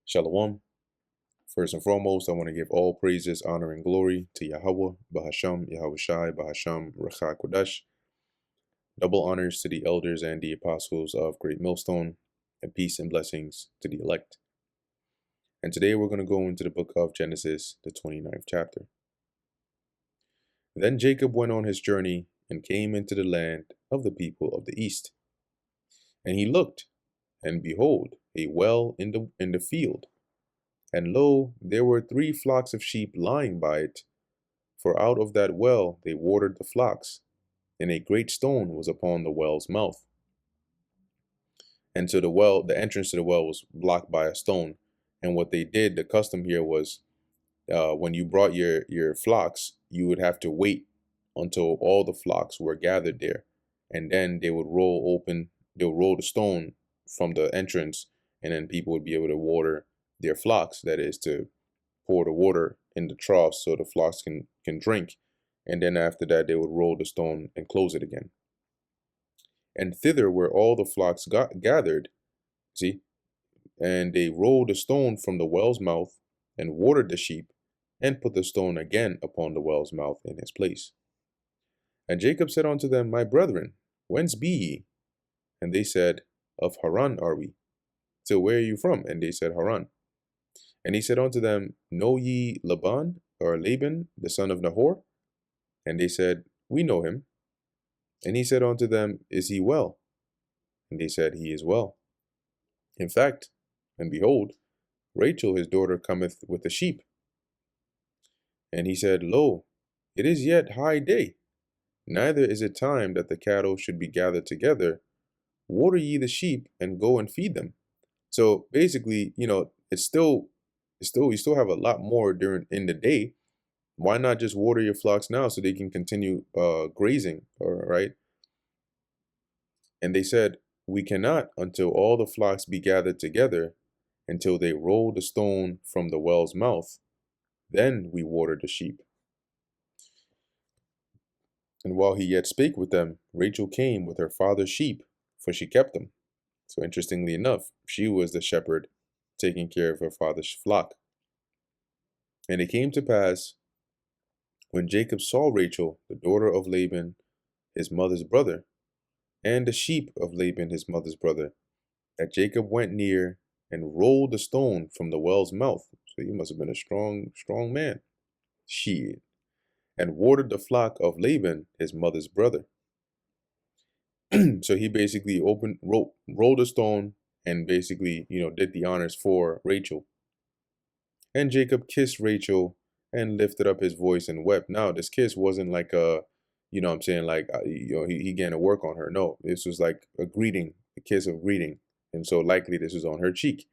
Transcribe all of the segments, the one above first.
Shalom. First and foremost, I want to give all praises, honor, and glory to Yahweh, Bahasham, Yahweh Shai, Bahasham, Recha Kodesh. Double honors to the elders and the apostles of Great Millstone, and peace and blessings to the elect. And today we're going to go into the book of Genesis, the 29th chapter. Then Jacob went on his journey and came into the land of the people of the east. And he looked, and behold, a well in the field. And lo, there were 3 flocks of sheep lying by it, for out of that well they watered the flocks, and a great stone was upon the well's mouth. And so the entrance to the well was blocked by a stone. And what they did, the custom here was, when you brought your flocks, you would have to wait until all the flocks were gathered there, and then they'll roll the stone from the entrance, and then people would be able to water their flocks. That is, to pour the water in the troughs so the flocks can drink, and then after that they would roll the stone and close it again. And thither where all the flocks got gathered, see, and they rolled the stone from the well's mouth and watered the sheep, and put the stone again upon the well's mouth in his place. And Jacob said unto them, My brethren, whence be ye? And they said, Of Haran are we. So where are you from? And they said, Haran. And he said unto them, Know ye Laban, or Laban, the son of Nahor? And they said, We know him. And he said unto them, Is he well? And they said, He is well. In fact, and behold, Rachel his daughter cometh with the sheep. And he said, Lo, it is yet high day, neither is it time that the cattle should be gathered together. Water ye the sheep, and go and feed them. So basically, you still have a lot more in the day. Why not just water your flocks now so they can continue grazing, all right? And they said, We cannot until all the flocks be gathered together, until they roll the stone from the well's mouth. Then we water the sheep. And while he yet spake with them, Rachel came with her father's sheep, for she kept them. So interestingly enough, she was the shepherd taking care of her father's flock. And it came to pass, when Jacob saw Rachel, the daughter of Laban, his mother's brother, and the sheep of Laban, his mother's brother, that Jacob went near and rolled the stone from the well's mouth. So he must have been a strong man. She and watered the flock of Laban, his mother's brother. So he basically rolled a stone and basically, did the honors for Rachel. And Jacob kissed Rachel and lifted up his voice and wept. Now, this kiss wasn't like he getting to work on her. No, this was like a greeting, a kiss of greeting. And so likely this was on her cheek.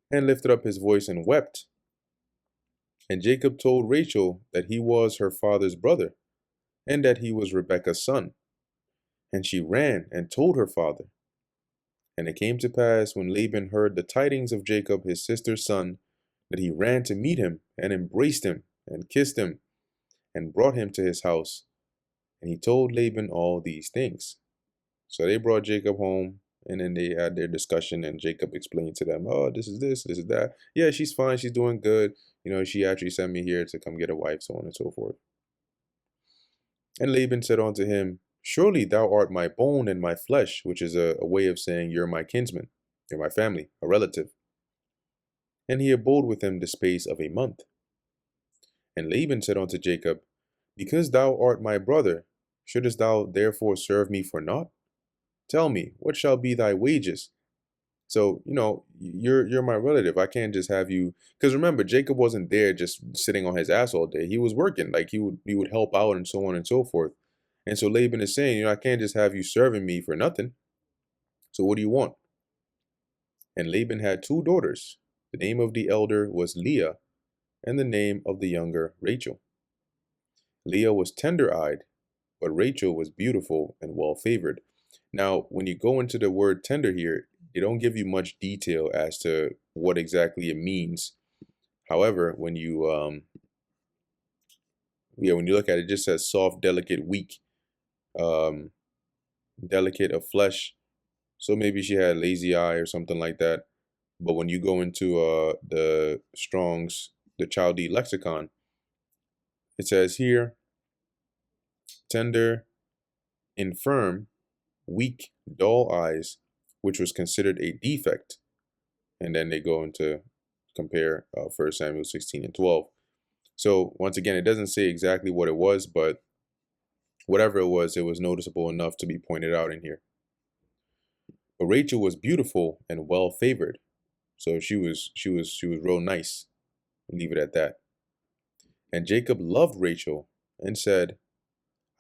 And lifted up his voice and wept. And Jacob told Rachel that he was her father's brother, and that he was Rebekah's son. And she ran and told her father. And it came to pass, when Laban heard the tidings of Jacob his sister's son, that he ran to meet him, and embraced him, and kissed him, and brought him to his house. And he told Laban all these things. So they brought Jacob home, and then they had their discussion, and Jacob explained to them, Oh, this is that. Yeah, she's fine, she's doing good. She actually sent me here to come get a wife, so on and so forth. And Laban said unto him, Surely thou art my bone and my flesh, which is a way of saying you're my kinsman, you're my family, a relative. And he abode with him the space of a month. And Laban said unto Jacob, Because thou art my brother, shouldest thou therefore serve me for naught? Tell me, what shall be thy wages? So, you're my relative. I can't just have you, because remember, Jacob wasn't there just sitting on his ass all day. He was working, like he would help out and so on and so forth. And so Laban is saying, I can't just have you serving me for nothing. So what do you want? And Laban had 2 daughters. The name of the elder was Leah, and the name of the younger Rachel. Leah was tender-eyed, but Rachel was beautiful and well-favored. Now, when you go into the word tender here, they don't give you much detail as to what exactly it means. However, when you look at it, it just says soft, delicate, weak, delicate of flesh. So maybe she had a lazy eye or something like that. But when you go into the Strong's, the Chaldee lexicon, it says here, tender, infirm, weak, dull eyes, which was considered a defect. And then they go into compare 1 Samuel 16 and 12. So once again, it doesn't say exactly what it was, but whatever it was noticeable enough to be pointed out in here. But Rachel was beautiful and well favored. So she was real nice. Leave it at that. And Jacob loved Rachel and said,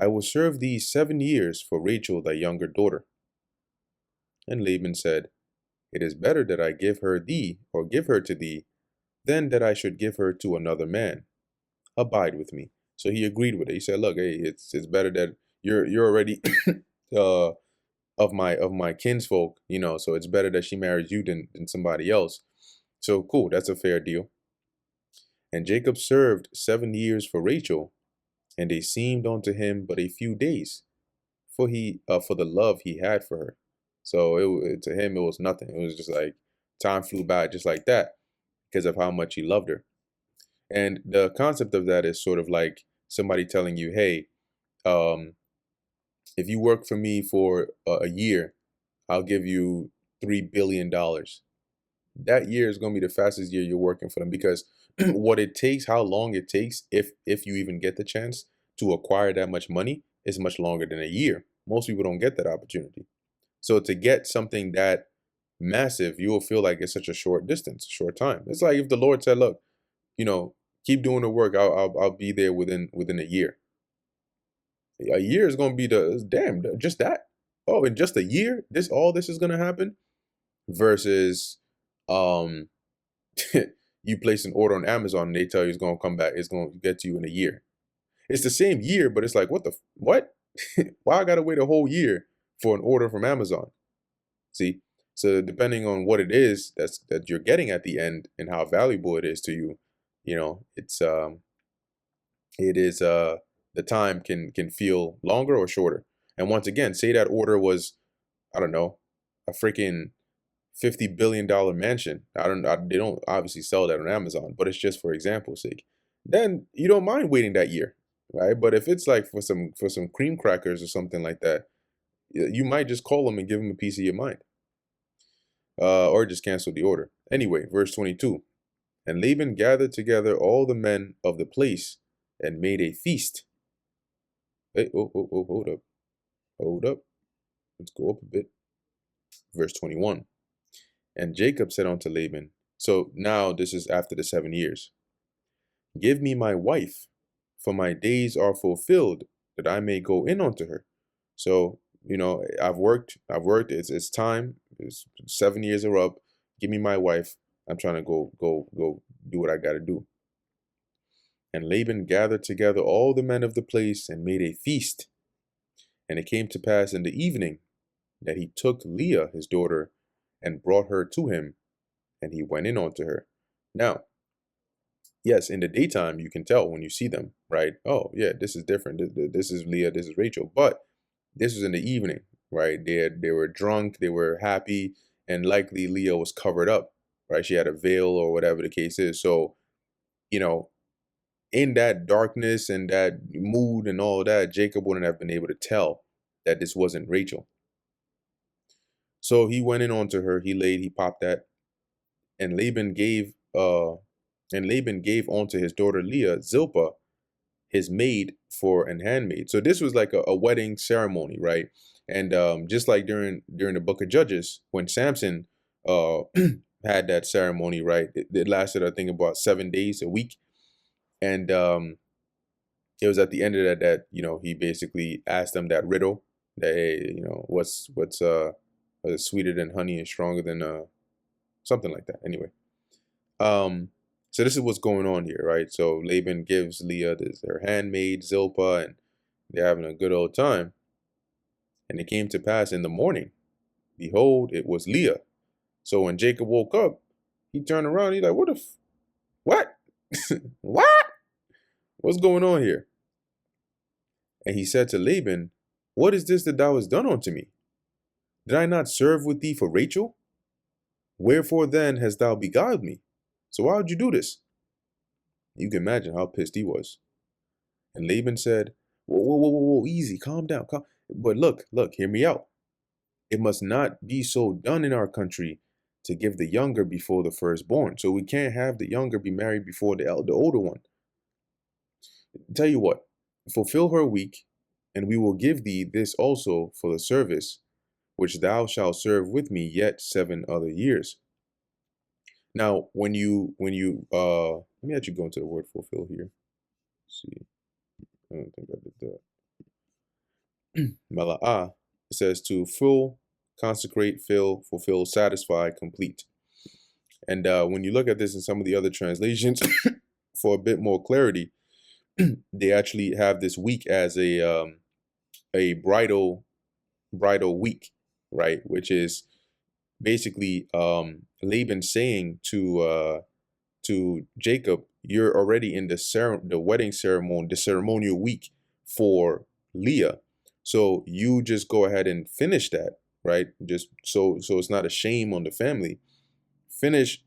I will serve thee 7 years for Rachel thy younger daughter. And Laban said, it is better that I give her to thee, than that I should give her to another man. Abide with me. So he agreed with it. He said, look, hey, it's better that you're already of my kinsfolk, so it's better that she marries you than somebody else. So cool, that's a fair deal. And Jacob served 7 years for Rachel, and they seemed unto him but a few days, for the love he had for her. So to him it was nothing. It was just like time flew by just like that because of how much he loved her. And the concept of that is sort of like somebody telling you, hey, if you work for me for a year, I'll give you $3 billion. That year is going to be the fastest year you're working for them, because what it takes, how long it takes, if you even get the chance to acquire that much money, is much longer than a year. Most people don't get that opportunity. So to get something that massive, you will feel like it's such a short distance, short time. It's like if the Lord said, look, keep doing the work, I'll be there within a year. A year is going to be just that. Oh, in just a year, all this is going to happen, versus you place an order on Amazon and they tell you it's going to come back, it's going to get to you in a year. It's the same year, but it's like, what? Why I got to wait a whole year for an order from Amazon? See? So depending on what it is that you're getting at the end and how valuable it is to you, the time can feel longer or shorter. And once again, say that order was, I don't know, a freaking $50 billion mansion. They don't obviously sell that on Amazon, but it's just for example's sake. Then you don't mind waiting that year, right? But if it's like for some cream crackers or something like that, you might just call them and give them a piece of your mind, or just cancel the order. Anyway, verse 22. And Laban gathered together all the men of the place and made a feast. Hey, hold up. Let's go up a bit. Verse 21. And Jacob said unto Laban, so now this is after the 7 years, give me my wife, for my days are fulfilled, that I may go in unto her. So, I've worked, it's time, 7 years are up, give me my wife, I'm trying to go do what I got to do. And Laban gathered together all the men of the place and made a feast. And it came to pass in the evening that he took Leah his daughter and brought her to him, and he went in unto her. Now, yes, in the daytime you can tell when you see them, right? Oh yeah, this is different. This is Leah, this is Rachel. But this was in the evening, right? They were drunk, they were happy, and likely Leah was covered up, right? She had a veil or whatever the case is. So, in that darkness and that mood and all that, Jacob wouldn't have been able to tell that this wasn't Rachel. So he went in onto her, he popped that, and Laban gave unto his daughter Leah Zilpah, his maid, for an handmaid. So this was like a wedding ceremony, right? And just like during the book of Judges, when Samson had that ceremony, right? It lasted, I think, about 7 days, a week. And it was at the end of that he basically asked them that riddle that, hey, what's sweeter than honey and stronger than something like that. Anyway, so this is what's going on here, right? So Laban gives Leah her handmaid Zilpah, and they're having a good old time. And it came to pass in the morning, behold, it was Leah. So when Jacob woke up, he turned around. He's like, what? What? What's going on here? And he said to Laban, what is this that thou hast done unto me? Did I not serve with thee for Rachel? Wherefore then hast thou beguiled me? So why would you do this? You can imagine how pissed he was. And Laban said, whoa, whoa, whoa, whoa, whoa, easy, calm down. But look, hear me out. It must not be so done in our country to give the younger before the firstborn. So we can't have the younger be married before the older one. Tell you what, fulfill her week, and we will give thee this also for the service which thou shalt serve with me yet 7 other years. Now, when you let me actually go into the word fulfill here. Let's see, I don't think I did that. Mala'ah, it says to fill, consecrate, fill, fulfill, satisfy, complete. And when you look at this in some of the other translations, for a bit more clarity, they actually have this week as a bridal week, right? Which is basically Laban saying to Jacob, you're already in the wedding ceremony, the ceremonial week for Leah. So you just go ahead and finish that, right? Just so it's not a shame on the family. Finish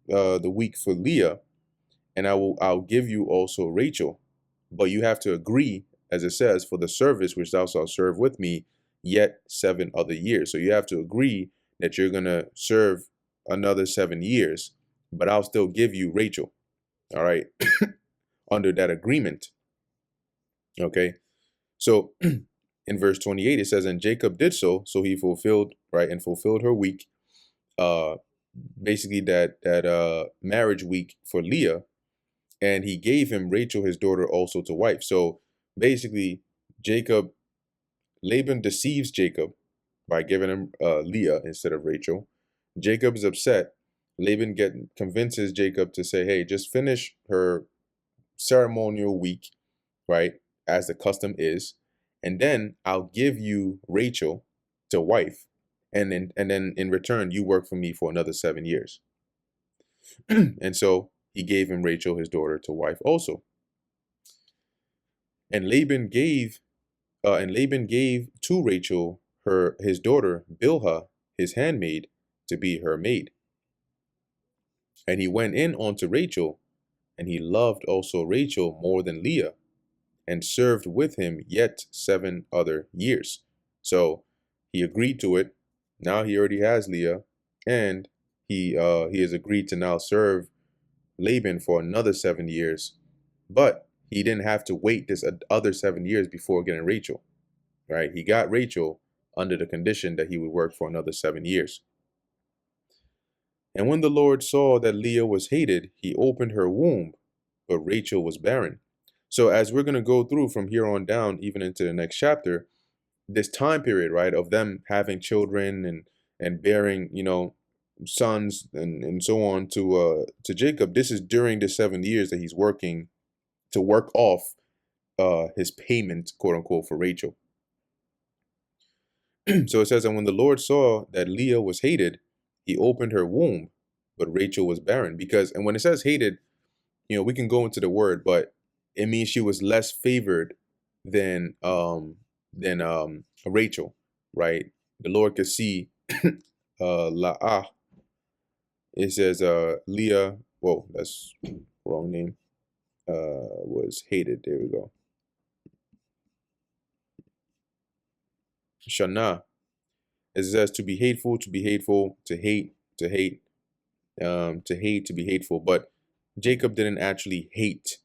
the week for Leah, and I'll give you also Rachel. But you have to agree, as it says, for the service which thou shalt serve with me yet 7 other years. So you have to agree that you're gonna serve another 7 years, but I'll still give you Rachel. All right. Under that agreement. Okay. So in verse 28, it says, and Jacob did so he fulfilled, right, and fulfilled her week, basically that marriage week for Leah, and he gave him Rachel his daughter also to wife. So basically Laban deceives Jacob by giving him Leah instead of Rachel. Jacob is upset. Laban convinces Jacob to say, hey, just finish her ceremonial week, right, as the custom is, and then I'll give you Rachel to wife, and then in return you work for me for another 7 years. And so he gave him Rachel his daughter to wife also. And Laban gave to Rachel his daughter Bilhah his handmaid to be her maid. And he went in unto Rachel, and he loved also Rachel more than Leah, and served with him yet 7 other years. So he agreed to it. Now he already has Leah, and he has agreed to now serve Laban for another 7 years. But he didn't have to wait this other 7 years before getting Rachel, right? He got Rachel under the condition that he would work for another 7 years. And when the Lord saw that Leah was hated, he opened her womb, but Rachel was barren. So as we're going to go through from here on down, even into the next chapter, this time period, right, of them having children and bearing, sons and so on to Jacob, this is during the 7 years that he's working to work off his payment, quote unquote, for Rachel. So it says, and when the Lord saw that Leah was hated, he opened her womb, but Rachel was barren. And when it says hated, we can go into the word, but it means she was less favored than Rachel, right? The Lord could see La'ah. It says Leah, whoa, that's wrong name. Was hated. There we go. Shana. It says to be hateful, to hate, to hate, to be hateful. But Jacob didn't actually hate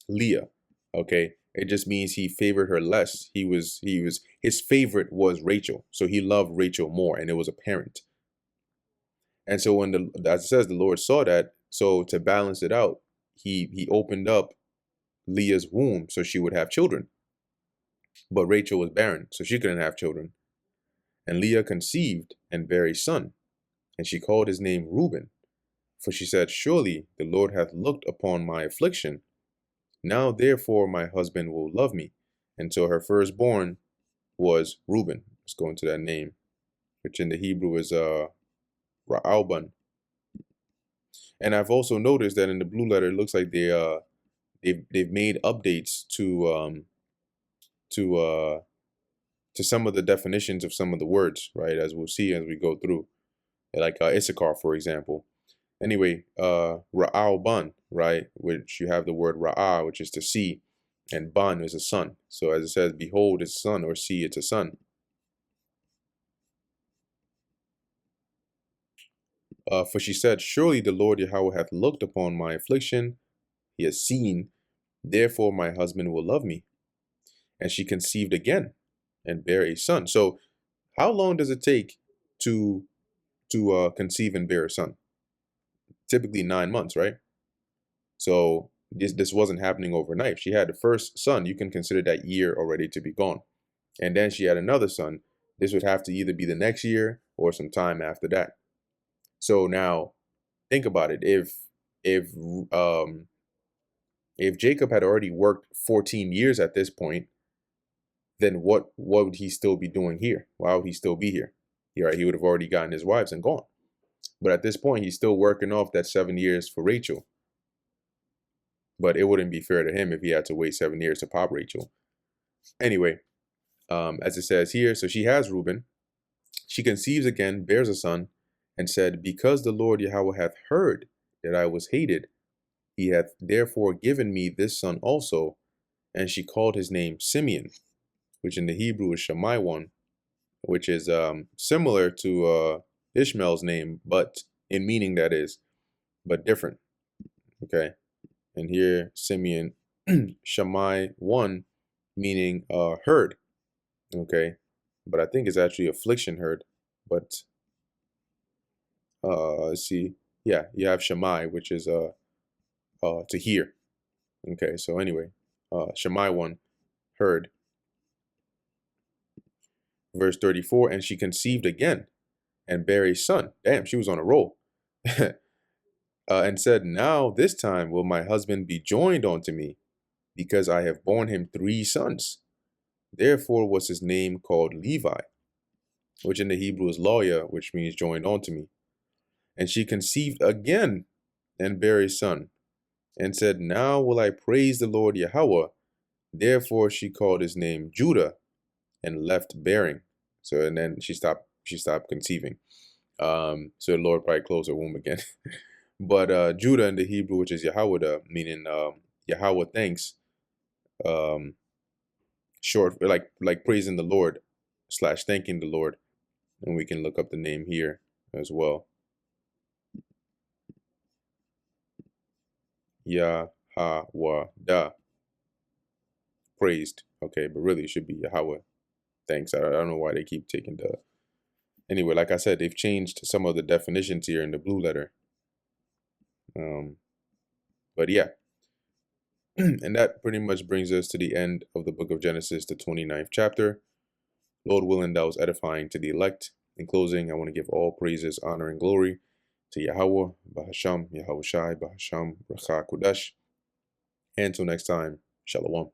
Leah. Okay. It just means he favored her less. His favorite was Rachel. So he loved Rachel more, and it was apparent. And so when as it says, the Lord saw that, so to balance it out, he opened up Leah's womb so she would have children. But Rachel was barren, so she couldn't have children. And Leah conceived and bare a son, and she called his name Reuben. For she said, surely the Lord hath looked upon my affliction. Now therefore my husband will love me. And so her firstborn was Reuben. Let's go into that name, which in the Hebrew is Ra'alban. And I've also noticed that in the blue letter, it looks like they've made updates to to some of the definitions of some of the words, right? As we'll see as we go through, like Issachar, for example. Anyway, Ra'al Ban, right? Which you have the word Ra'ah, which is to see, and Ban is a sun. So as it says, behold, it's sun, or see, it's a sun. For she said, surely the Lord Yahweh hath looked upon my affliction, he has seen, therefore my husband will love me. And she conceived again and bare a son. So how long does it take to conceive and bear a son? Typically 9 months, right? So this wasn't happening overnight. If she had the first son, you can consider that year already to be gone. And then she had another son. This would have to either be the next year or some time after that. So now think about it. If Jacob had already worked 14 years at this point, then what would he still be doing here? Why would he still be here? Right, he would have already gotten his wives and gone. But at this point, he's still working off that 7 years for Rachel. But it wouldn't be fair to him if he had to wait 7 years to pop Rachel. Anyway, as it says here, so she has Reuben. She conceives again, bears a son, and said, because the Lord Yahweh hath heard that I was hated, he hath therefore given me this son also. And she called his name Simeon, which in the Hebrew is Shammai, which is similar to Ishmael's name, but in meaning that is, but different. Okay. And here Simeon, Shammai, meaning herd. Okay. But I think it's actually affliction herd. But let's see. Yeah, you have Shammai, which is to hear. Okay, so anyway, Shammai, heard. Verse 34, and she conceived again and bare a son. Damn, she was on a roll. And said, now this time will my husband be joined unto me, because I have borne him 3 sons. Therefore was his name called Levi, which in the Hebrew is Loya, which means joined unto me. And she conceived again and bare a son, and said, now will I praise the Lord Yahweh. Therefore she called his name Judah, and left bearing. So and then she stopped conceiving. So the Lord probably closed her womb again. But Judah in the Hebrew, which is Yahweh, meaning Yahweh thanks, short like praising the Lord / thanking the Lord. And we can look up the name here as well. Yahweh, praised. Okay, but really it should be Yahweh thanks. I don't know why they keep taking the. Anyway, like I said, they've changed some of the definitions here in the blue letter. But yeah. And that pretty much brings us to the end of the book of Genesis, the 29th chapter. Lord willing, that was edifying to the elect. In closing, I want to give all praises, honor, and glory to Yahweh, Bahasham, Yahweh Shai, Bahasham, Racha Kudash. And until next time, Shalom.